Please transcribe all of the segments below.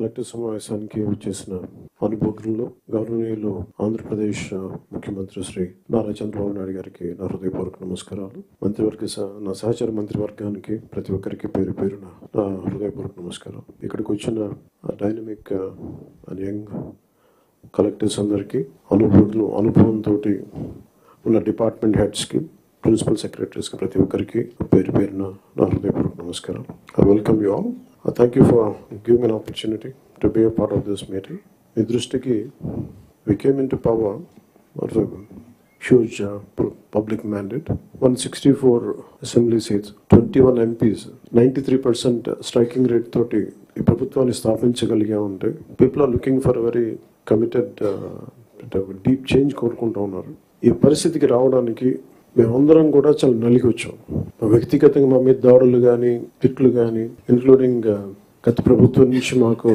Collector సమావేశానికి వచ్చేసిన అనుభవజ్ఞులు గౌరవనీయులు ఆంధ్రప్రదేశ్ ముఖ్యమంత్రి శ్రీ నారా చంద్రబాబు నాయుడు గారికి నా హృదయపూర్వక నమస్కారాలు. నా సహచర మంత్రివర్గానికి ప్రతి ఒక్కరికి పేరు పేరున నా హృదయపూర్వక నమస్కారం. ఇక్కడికి వచ్చిన డైనమిక్ అండ్ యంగ్ కలెక్టర్స్ అందరికీ, అనుభవంతో ఉన్న డిపార్ట్మెంట్ హెడ్స్కి, ప్రిన్సిపల్ సెక్రటరీస్కి ప్రతి ఒక్కరికి పేరు పేరున నా హృదయపూర్వక నమస్కారం. I welcome you all. Thank you for giving an opportunity to be a part of this meeting. మీ దృష్టికి we came into power with a huge public mandate, 164 assembly seats, 21 MPs, 93% striking rate తోటి ఈ ప్రభుత్వాన్ని స్థాపించగలిగామంటే people are looking for a very committed deep change కోరుకుంటూ ఉన్నారు. ఈ పరిస్థితికి రావడానికి మేమందరం కూడా చాలా నలిగి వచ్చాం. వ్యక్తిగతంగా మా మీద దాడులు కానీ, తిట్లు కానీ, ఇంక్లూడింగ్ గత ప్రభుత్వం నుంచి మాకు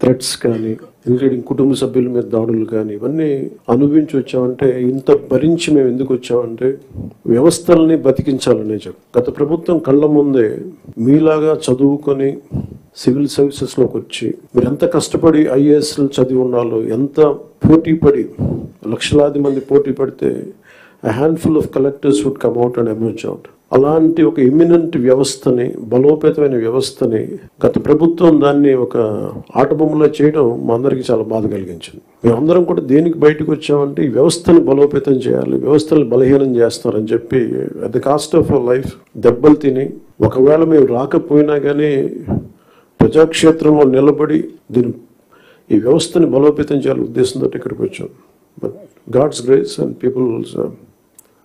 థ్రెట్స్ కానీ, ఇంక్లూడింగ్ కుటుంబ సభ్యుల మీద దాడులు కానీ, ఇవన్నీ అనుభవించి వచ్చామంటే, ఇంత భరించి మేము ఎందుకు వచ్చామంటే వ్యవస్థల్ని బతికించాలనే చెప్పి. గత ప్రభుత్వం కళ్ళ ముందే మీలాగా చదువుకొని సివిల్ సర్వీసెస్లోకి వచ్చి మీరు ఎంత కష్టపడి ఐఏఎస్లు చదివి ఉన్నాలో, ఎంత పోటీ పడి లక్షలాది మంది పోటీ పడితే a handful of collectors would come out and emerge out. అలాంటి ఒక ఎమినెంట్ వ్యవస్థని, బలోపేతమైన వ్యవస్థని గత ప్రభుత్వం దాన్ని ఒక ఆటబొమ్మలో చేయడం మా అందరికీ చాలా బాధ కలిగించింది. మేమందరం కూడా దేనికి బయటకు వచ్చామంటే ఈ వ్యవస్థని బలోపేతం చేయాలి, వ్యవస్థని బలహీనం చేస్తారని చెప్పి at the cost of our life దెబ్బలు తిని, ఒకవేళ మేము రాకపోయినా కానీ ప్రజాక్షేత్రంలో నిలబడి ఈ వ్యవస్థని బలోపేతం చేయాలని ఉద్దేశంతో ఇక్కడికి వచ్చాం. But God's grace and people's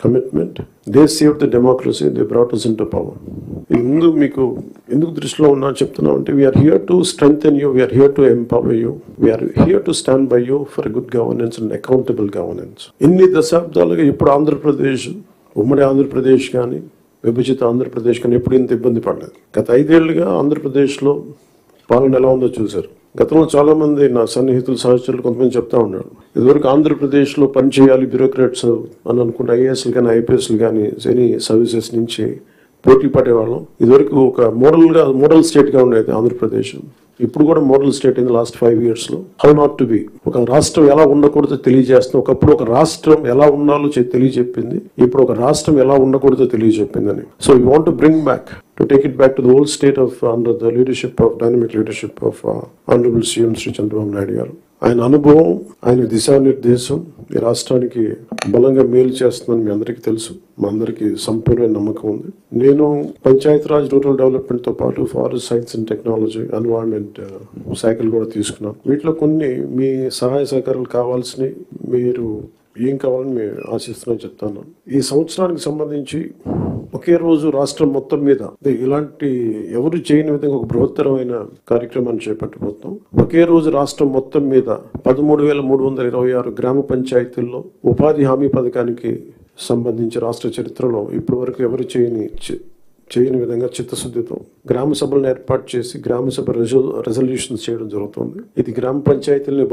commitment, they saved the democracy, they brought us into power. ఇందు మీకు ఎందుకు దృష్టిలో ఉన్నా చెప్తున్నా అంటే, we are here to strengthen you, we are here to empower you, we are here to stand by you for a good governance and accountable governance. ఇన్ని దశాబ్దాలుగా ఇప్పుడు ఆంధ్రప్రదేశ్, ఉమ్మడి ఆంధ్రప్రదేశ్ కానీ, విభజిత ఆంధ్రప్రదేశ్ కానీ ఎప్పుడు ఇంత ఇబ్బంది పడలేదు. గత 5 ఏళ్లుగా ఆంధ్రప్రదేశ్లో పాలన ఎలా ఉందో చూశారు. గతంలో చాలా మంది నా సన్నిహితులు, సహచరులు కొంతమంది చెప్తా ఉన్నాడు, ఇదివరకు ఆంధ్రప్రదేశ్లో పనిచేయాలి బ్యూరోక్రాట్స్ అని అనుకుంటే ఐఏఎస్లు కానీ, ఐపీఎస్లు కానీ, ఎనీ సర్వీసెస్ నుంచి పోటీ పడేవాళ్ళం. ఇదివరకు ఒక మోడల్ స్టేట్గా ఉండేది ఆంధ్రప్రదేశ్. ఇప్పుడు కూడా మోడల్ స్టేట్ ఇన్ లాస్ట్ 5 yearsలో. How not to be. ఒక రాష్ట్రం ఎలా ఉండకూడదో తెలియజేస్తుంది. ఒకప్పుడు ఒక రాష్ట్రం ఎలా ఉండాలో తెలియజెప్పింది, ఇప్పుడు ఒక రాష్ట్రం ఎలా ఉండకూడదో తెలియజెప్పిందని. So you want to bring back, to take it back to the old state of under the dynamic leadership of Honorable CM Sri Chandrababu Naidu garu. ఆయన అనుభవం, ఆయన దిశానిర్దేశం ఈ రాష్ట్రానికి బలంగా మేలు చేస్తుందని మీ అందరికీ తెలుసు. మా అందరికీ సంపూర్ణ నమ్మకం ఉంది. నేను పంచాయతీరాజ్, రూరల్ డెవలప్మెంట్ తో పాటు forest science and technology, environment శాఖలు కూడా తీసుకున్నాను. వీటిలో కొన్ని మీ సహాయ సహకారాలు కావాల్సినవి, మీరు ఏం కావాలని మేము ఆశిస్తున్నాం చెప్తాను. ఈ సంవత్సరానికి సంబంధించి ఒకే రోజు రాష్ట్రం మొత్తం మీద ఇలాంటి ఎవరు చేయని విధంగా ఒక బృహత్తరమైన కార్యక్రమాన్ని చేపట్టబోతున్నాం. ఒకే రోజు రాష్ట్రం మొత్తం మీద 13,326 గ్రామ పంచాయతీల్లో ఉపాధి హామీ పథకానికి సంబంధించి రాష్ట్ర చరిత్రలో ఇప్పటి వరకు ఎవరు చేయని విధంగా చిత్తశుద్ధితో గ్రామ సభలను ఏర్పాటు చేసి గ్రామ సభ రెజల్యూషన్స్ చేయడం జరుగుతుంది. ఇది గ్రామ పంచాయతీలని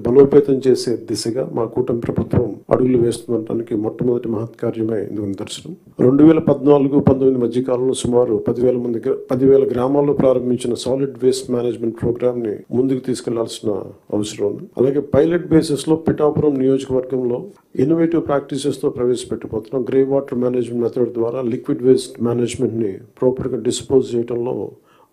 బలోపేతం చేసే దిశగా మా కూటమి ప్రభుత్వం అడుగులు వేస్తుండటానికి మొట్టమొదటి మహత్కార్యమే ఇందుకు నిదర్శనం. 2014-19 మధ్య కాలంలో సుమారు 10,000 గ్రామాల్లో ప్రారంభించిన సాలిడ్ వేస్ట్ మేనేజ్మెంట్ ప్రోగ్రామ్ ని ముందుకు తీసుకెళ్లాల్సిన అవసరం ఉంది. అలాగే పైలట్ బేసిస్ లో పిఠాపురం నియోజకవర్గంలో ఇన్నోవేటివ్ ప్రాక్టీసెస్ తో ప్రవేశపెట్టబోతున్నాం. గ్రే వాటర్ మేనేజ్మెంట్ మెథడ్ ద్వారా లిక్విడ్ వేస్ట్ మేనేజ్మెంట్ ని ప్రాపర్ గా డిస్పోజ్ చేయడంలో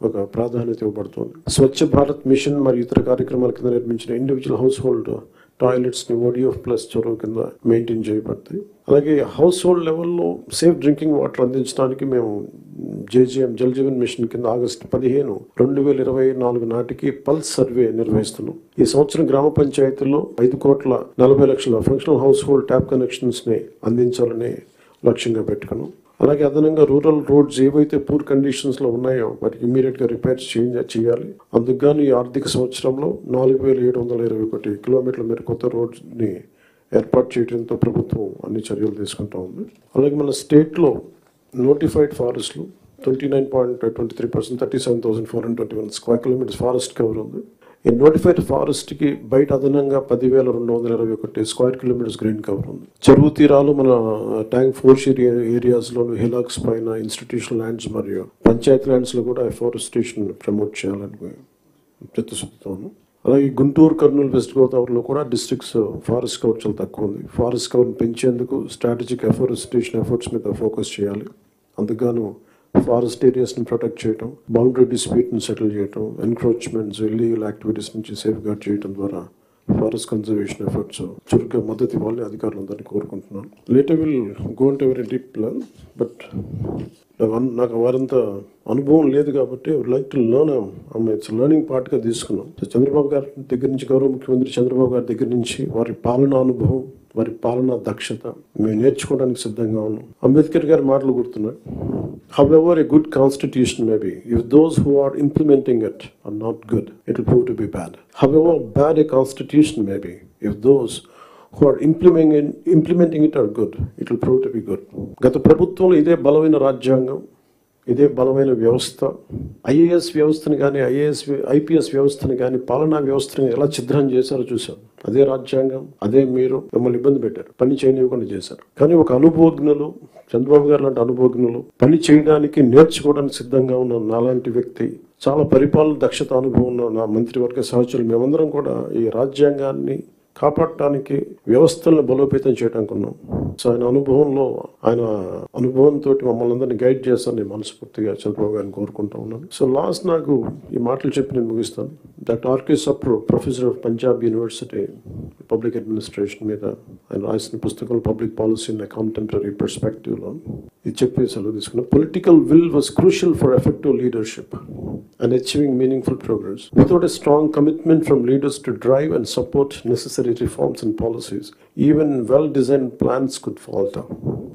ఒక ప్రాధాన్యత ఇవ్వబడుతుంది. స్వచ్ఛ భారత్ మిషన్ మరియు ఇతర కార్యక్రమాల కింద నిర్మించిన ఇండివిజువల్ హౌస్ హోల్డ్ టాయిలెట్స్ ని ODF ప్లస్ చొరవ కింద మెయింటైన్ చేయబడతాయి. అలాగే హౌస్ హోల్డ్ లెవెల్లో సేఫ్ డ్రింకింగ్ వాటర్ అందించడానికి మేము JJM జల్ జీవన్ మిషన్ కింద ఆగస్టు 15, 2024 నాటికి పల్స్ సర్వే నిర్వహిస్తున్నాం. ఈ సంవత్సరం గ్రామ పంచాయతీల్లో 5,40,00,000 functional house hold tap connections ని అందించాలని లక్ష్యంగా పెట్టుకున్నాం. అలాగే అదనంగా రూరల్ రోడ్స్ ఏవైతే పూర్ కండిషన్స్ లో ఉన్నాయో వాటికి ఇమీడియట్ గా రిపేర్స్ చేయాలి. అందుకు ఈ ఆర్థిక సంవత్సరంలో 4,721 కిలోమీటర్ల మేర కొత్త రోడ్స్ ని ఏర్పాటు చేయడంతో ప్రభుత్వం అన్ని చర్యలు తీసుకుంటా ఉంది. అలాగే మన స్టేట్ లో నోటిఫైడ్ ఫారెస్ట్లు 29.23%, 37,421 స్క్వేర్ కిలోమీటర్స్ ఫారెస్ట్ కవర్ ఉంది. ఈ నోటిఫైడ్ ఫారెస్ట్ కి బయట అదనంగా 10,221 స్క్వేర్ కిలోమీటర్స్ గ్రీన్ కవర్ ఉంది. చెరువు తీరాలు, మన ట్యాంక్ ఫోర్షియర్ ఏరియాస్ లో, హిలాక్స్ పైన, ఇన్స్టిట్యూషనల్ ల్యాండ్స్ మరియు పంచాయత్ ల్యాండ్స్ లో కూడా ఫారెస్టేషన్ ప్రమోట్ చేయాలని చిత్తశుద్ధితోను. అలాగే గుంటూరు, కర్నూలు, వెస్ట్ గోదావరిలో కూడా డిస్ట్రిక్ట్స్ ఫారెస్ట్ కవర్ చాలా తక్కువ ఉంది. ఫారెస్ట్ కవర్ పెంచేందుకు స్ట్రాటజిక్ ఎఫారెస్టేషన్ ఎఫర్ట్స్ మీద ఫోకస్ చేయాలి. అందుకు ఫారెస్ట్ ఏరియాస్ని ప్రొటెక్ట్ చేయడం, బౌండరీ డిస్ప్యూట్ని సెటిల్ చేయడం, ఎన్క్రోచ్మెంట్స్, ఇల్లీగల్ యాక్టివిటీస్ నుంచి సేఫ్ గార్డ్ చేయడం ద్వారా ఫారెస్ట్ కన్జర్వేషన్ ఎఫర్ట్స్ చురుగ్గా మద్దతు ఇవ్వాలని అధికారులందరినీ కోరుకుంటున్నాను. Later will go into very deep plan, but నాకు వారంత అనుభవం లేదు కాబట్టి I would like to learn. It's learning పార్ట్గా తీసుకున్నాం. చంద్రబాబు గారి దగ్గర నుంచి, గౌరవ ముఖ్యమంత్రి చంద్రబాబు గారి దగ్గర నుంచి వారి పాలనా అనుభవం, వారి పాలనా దక్షత మేము నేర్చుకోవడానికి సిద్ధంగా ఉన్నాం. అంబేద్కర్ గారి మాటలు గుర్తున్నాయి. However a good constitution may be, if those who are implementing it are not good, it will prove to be bad. However bad a constitution may be, if those who are implementing it are good, it will prove to be good. గత ప్రభుత్వంలో ఇదే బలమైన రాజ్యాంగం, ఇదే బలమైన వ్యవస్థ, IAS వ్యవస్థను కానీ, ఐపీఎస్ వ్యవస్థను కానీ, పాలనా వ్యవస్థను ఎలా ఛిద్రం చేశారో చూశాం. అదే రాజ్యాంగం, అదే మీరు మిమ్మల్ని ఇబ్బంది పెట్టారు, పని చేయనివ్వకుండా చేశారు. కానీ ఒక అనుభవజ్ఞులు, చంద్రబాబు గారు లాంటి అనుభవజ్ఞులు, పని చేయడానికి నేర్చుకోవడానికి సిద్ధంగా ఉన్న నాలాంటి వ్యక్తి, చాలా పరిపాలన దక్షత అనుభవం ఉన్న నా మంత్రివర్గ సహచరులు, మేమందరం కూడా ఈ రాజ్యాంగాన్ని కాపాడటానికి, వ్యవస్థలను బలోపేతం చేయడానికి ఉన్నాం. సో ఆయన అనుభవంతో మమ్మల్ని అందరినీ గైడ్ చేస్తాను నేను మనస్ఫూర్తిగా చంద్రబాబు గారిని కోరుకుంటా ఉన్నాను. సో లాస్ట్ నాకు ఈ మాటలు చెప్పి నేను ముగిస్తాను. Doctor R K Sapru, professor of Punjab university public administration మీద ఆయన రాసిన పుస్తకం పబ్లిక్ పాలసీ ఇన్ కాంటెంపరీ పర్స్పెక్టివ్లో ఇది చెప్పి సెలవు తీసుకున్నాను. Political will was crucial for effective leadership and achieving meaningful progress. Without a strong commitment from leaders to drive and support necessary reforms and policies, even well-designed plans could falter.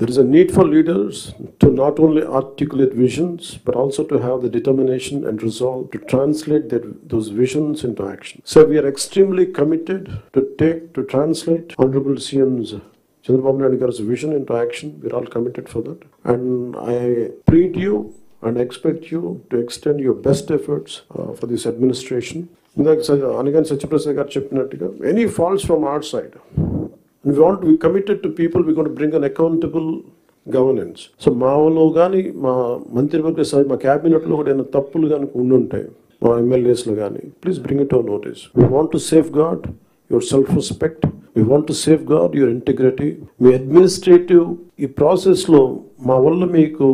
There is a need for leaders to not only articulate visions, but also to have the determination and resolve to translate those visions into action. So we are extremely committed to translate Honorable CM's Chandrababu Naidu Garu's vision into action. We are all committed for that. And I plead you and expect you to extend your best efforts for this administration. Anigan Satyaprasad garu cheppinattuga, any faults from our side, and we want to be committed to people. We're going to bring an accountable governance. So మాలో కానీ, మా మంత్రివర్గ సభ, మా క్యాబినెట్లో కూడా ఏమైనా తప్పులు కనుక ఉండుంటాయి, మా ఎమ్మెల్యేస్లో కానీ, please bring it on notice. We want to safeguard your self-respect. We want to safeguard your integrity. మీ అడ్మినిస్ట్రేటివ్ ఈ ప్రాసెస్లో మా వల్ల మీకు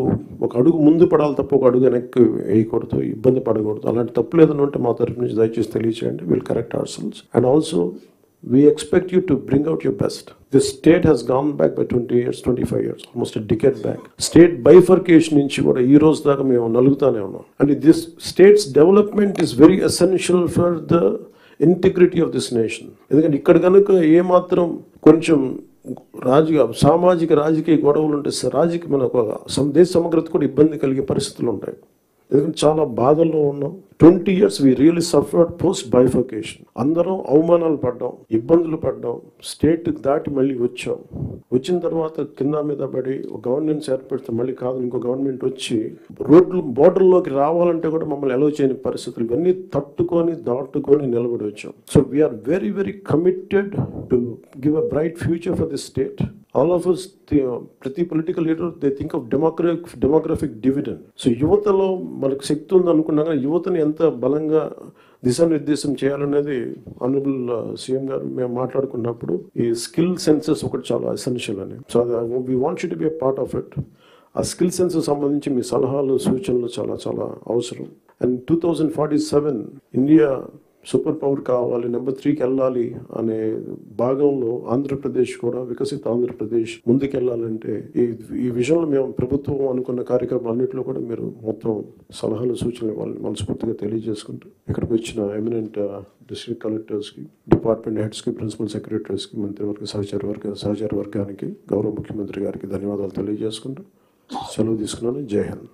ఒక అడుగు ముందు పడాలి తప్ప ఒక అడుగు వెనక్కి వేయకూడదు, ఇబ్బంది పడకూడదు. అలాంటి తప్పులు ఏదైనా ఉంటే మా తరఫు నుంచి దయచేసి తెలియచేయండి. Will correct ourselves. And also we expect you to bring out your best. This state has gone back by 20 years, 25 years, almost a decade back. State bifurcation నుంచి కూడా ఈ రోజు దాకా మేము నలుగుతానే ఉన్నాం. And this state's development is very essential for the integrity of this nation. ఎందుకంటే ఇక్కడ కనుక ఏమాత్రం కొంచెం సామాజిక రాజకీయ గొడవలు ఉంటే మన దేశ సమగ్రత కూడా ఇబ్బంది కలిగే పరిస్థితులు ఉంటాయి. ఎందుకంటే చాలా బాధల్లో ఉన్నాం. 20 years we really suffered post bifurcation. అందరం అవమానాలు పడ్డాం, ఇబ్బందులు పడ్డాం, స్టేట్ దాటి మళ్ళీ వచ్చాం. వచ్చిన తర్వాత కింద మీద పడి గవర్నెన్స్ ఏర్పడితే మళ్ళీ కాదు ఇంకో గవర్నమెంట్ వచ్చి బోర్డర్లోకి రావాలంటే కూడా మమ్మల్ని అలౌ చేయని పరిస్థితులు, ఇవన్నీ దాటుకొని నిలబడి వచ్చాం. So we are very very committed to give a bright future for this state. All of us, ప్రతి political leader, they think of demographic dividend. So యువతలో మనకు శక్తి ఉంది అనుకున్నాగా యువతని ఎంత బలంగా దిశానిర్దేశం చేయాలనేది ఆనరబుల్ సీఎం గారు మేము మాట్లాడుకున్నప్పుడు ఈ స్కిల్ సెన్సెస్ ఒకటి చాలా ఎసెన్షియల్ అని. So we want you to be a part of it. ఆ స్కిల్ సెన్సెస్ సంబంధించి మీ సలహాలు, సూచనలు చాలా చాలా అవసరం. అండ్ 2047 ఇండియా సూపర్ పవర్ కావాలి, నెంబర్ 3కి వెళ్ళాలి అనే భాగంలో ఆంధ్రప్రదేశ్ కూడా, వికసిత ఆంధ్రప్రదేశ్ ముందుకెళ్లాలంటే ఈ విషయంలో మేము ప్రభుత్వం అనుకున్న కార్యక్రమాలన్నింటిలో కూడా మీరు మొత్తం సలహాలు, సూచనలు ఇవ్వాలని మనస్ఫూర్తిగా తెలియజేసుకుంటూ ఇక్కడికి వచ్చిన ఎమినెంట్ డిస్ట్రిక్ట్ కలెక్టర్స్కి, డిపార్ట్మెంట్ హెడ్స్కి, ప్రిన్సిపల్ సెక్రటరీస్కి, మంత్రివర్గ సహచర వర్గానికి, గౌరవ ముఖ్యమంత్రి గారికి ధన్యవాదాలు తెలియజేసుకుంటూ సెలవు తీసుకున్నాను. జై హింద్.